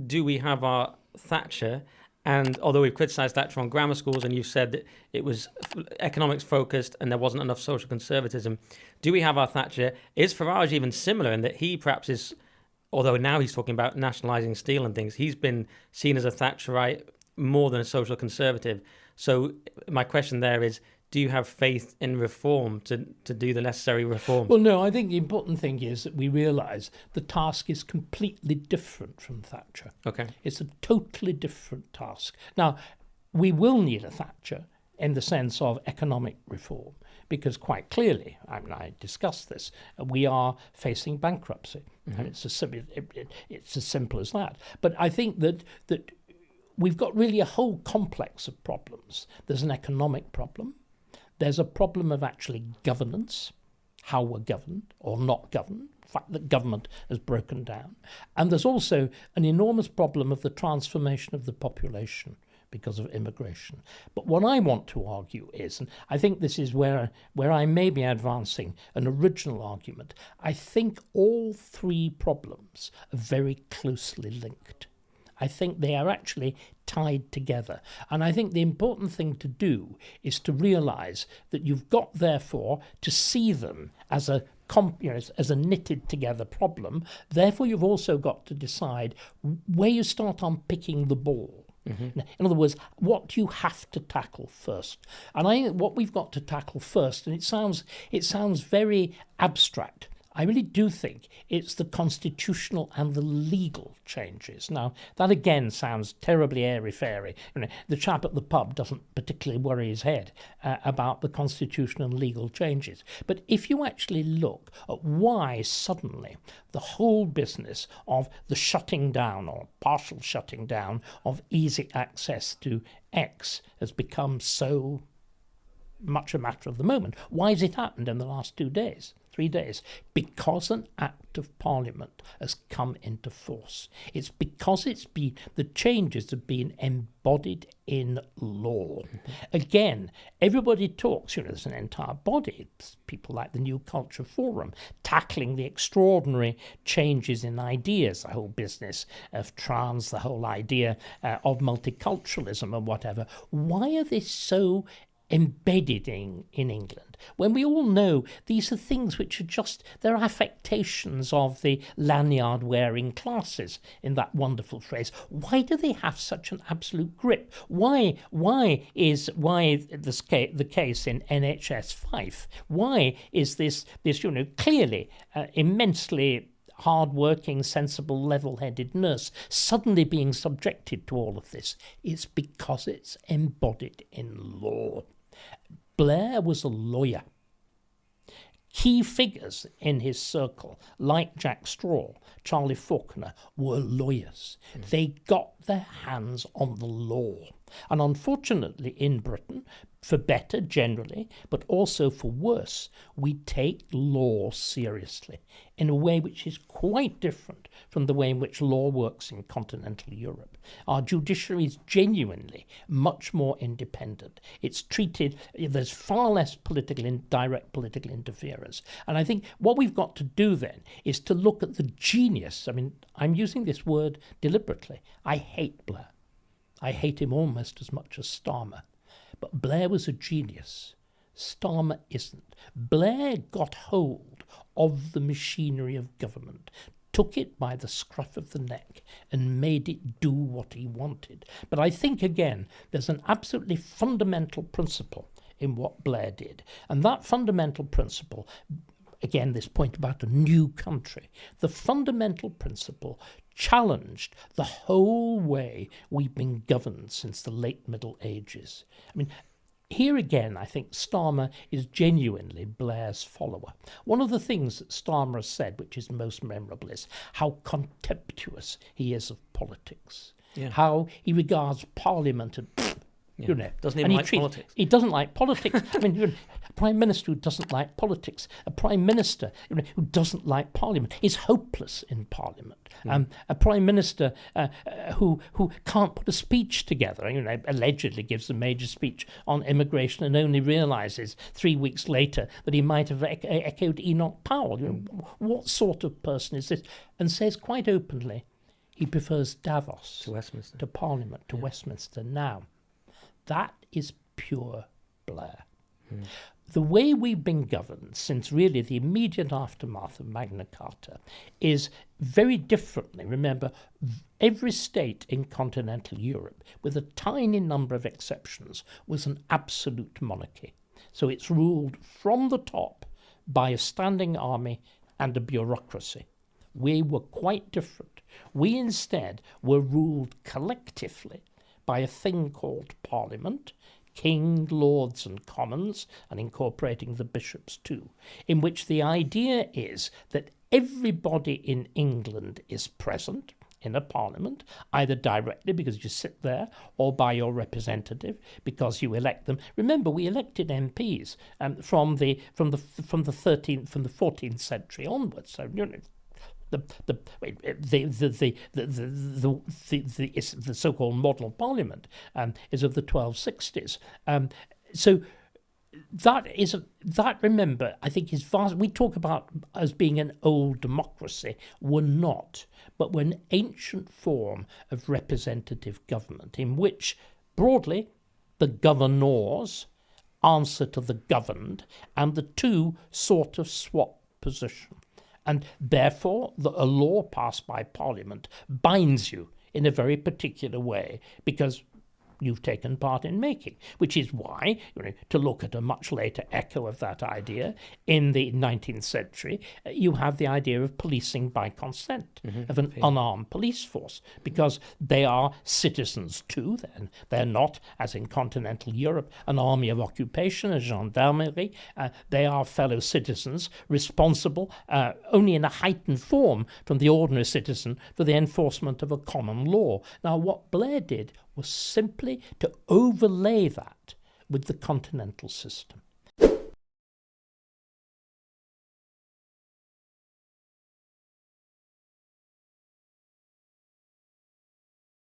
do we have our Thatcher? And although we've criticised Thatcher on grammar schools, and you've said that it was economics focused and there wasn't enough social conservatism, do we have our Thatcher? Is Farage even similar in that he perhaps is, although now he's talking about nationalising steel and things, he's been seen as a Thatcherite more than a social conservative. So my question there is, do you have faith in reform to do the necessary reforms? Well, no, I think the important thing is that we realise the task is completely different from Thatcher. Okay. It's a totally different task. Now, we will need a Thatcher in the sense of economic reform, because quite clearly, I discussed this, we are facing bankruptcy. Mm-hmm. And it's as simple as that. But I think that we've got really a whole complex of problems. There's an economic problem. There's a problem of actually governance, how we're governed or not governed, the fact that government has broken down. And there's also an enormous problem of the transformation of the population because of immigration. But what I want to argue is, and I think this is where I may be advancing an original argument, I think all three problems are very closely linked. I think they are actually tied together. And I think the important thing to do is to realise that you've got, therefore, to see them as a knitted together problem. Therefore, you've also got to decide where you start unpicking the ball. Mm-hmm. In other words, what do you have to tackle first? And I think what we've got to tackle first, and it sounds very abstract, I really do think it's the constitutional and the legal changes. Now, that again sounds terribly airy-fairy. The chap at the pub doesn't particularly worry his head about the constitutional and legal changes. But if you actually look at why suddenly the whole business of the shutting down or partial shutting down of easy access to X has become so much a matter of the moment, why has it happened in the last 3 days? Because an Act of Parliament has come into force. It's because the changes have been embodied in law. Again, everybody talks, there's an entire body, people like the New Culture Forum, tackling the extraordinary changes in ideas, the whole business of trans, the whole idea of multiculturalism and whatever. Why are they so embedded in England, when we all know these are things which are they're affectations of the lanyard-wearing classes, in that wonderful phrase? Why do they have such an absolute grip? Why is the case in NHS Fife? Why is this clearly immensely hard-working, sensible, level-headed nurse suddenly being subjected to all of this? It's because it's embodied in law. Blair was a lawyer. Key figures in his circle, like Jack Straw, Charlie Faulkner, were lawyers. They got their hands on the law. And unfortunately in Britain, for better generally, but also for worse, we take law seriously in a way which is quite different from the way in which law works in continental Europe. Our judiciary is genuinely much more independent. It's treated, there's far less direct political interference. And I think what we've got to do then is to look at the genius. I mean, I'm using this word deliberately. I hate Blair. I hate him almost as much as Starmer. But Blair was a genius. Starmer isn't. Blair got hold of the machinery of government, took it by the scruff of the neck and made it do what he wanted. But I think, again, there's an absolutely fundamental principle in what Blair did. And that fundamental principle, again, this point about a new country, the fundamental principle challenged the whole way we've been governed since the late Middle Ages. I mean, here again, I think Starmer is genuinely Blair's follower. One of the things that Starmer has said, which is most memorable, is how contemptuous he is of politics, how he regards Parliament and doesn't even like politics. He doesn't like politics. I mean, a Prime Minister who doesn't like politics, a Prime Minister who doesn't like Parliament, is hopeless in Parliament. A Prime Minister who can't put a speech together, allegedly gives a major speech on immigration and only realises 3 weeks later that he might have echoed Enoch Powell. What sort of person is this? And says quite openly, He prefers Davos To Westminster. to Parliament, to Westminster now. That is pure Blair. The way we've been governed since really the immediate aftermath of Magna Carta is very differently. Remember, every state in continental Europe, with a tiny number of exceptions, was an absolute monarchy. So it's ruled from the top by a standing army and a bureaucracy. We were quite different. We instead were ruled collectively by a thing called Parliament, King, Lords and Commons, and incorporating the bishops too, in which the idea is that everybody in England is present in a parliament, either directly because you sit there, or by your representative because you elect them. Remember, we elected MPs from the 14th century onwards. So the so-called model parliament is of the 1260s. So that remember, I think is vast. We talk about as being an old democracy. We're not, but we're an ancient form of representative government in which, broadly, the governors answer to the governed, and the two sort of swap position. And therefore, a law passed by Parliament binds you in a very particular way because you've taken part in making, which is why, to look at a much later echo of that idea, in the 19th century, you have the idea of policing by consent, of an unarmed police force, because they are citizens too, then. They're not, as in continental Europe, an army of occupation, a gendarmerie. They are fellow citizens responsible only in a heightened form from the ordinary citizen for the enforcement of a common law. Now, what Blair did was simply to overlay that with the continental system.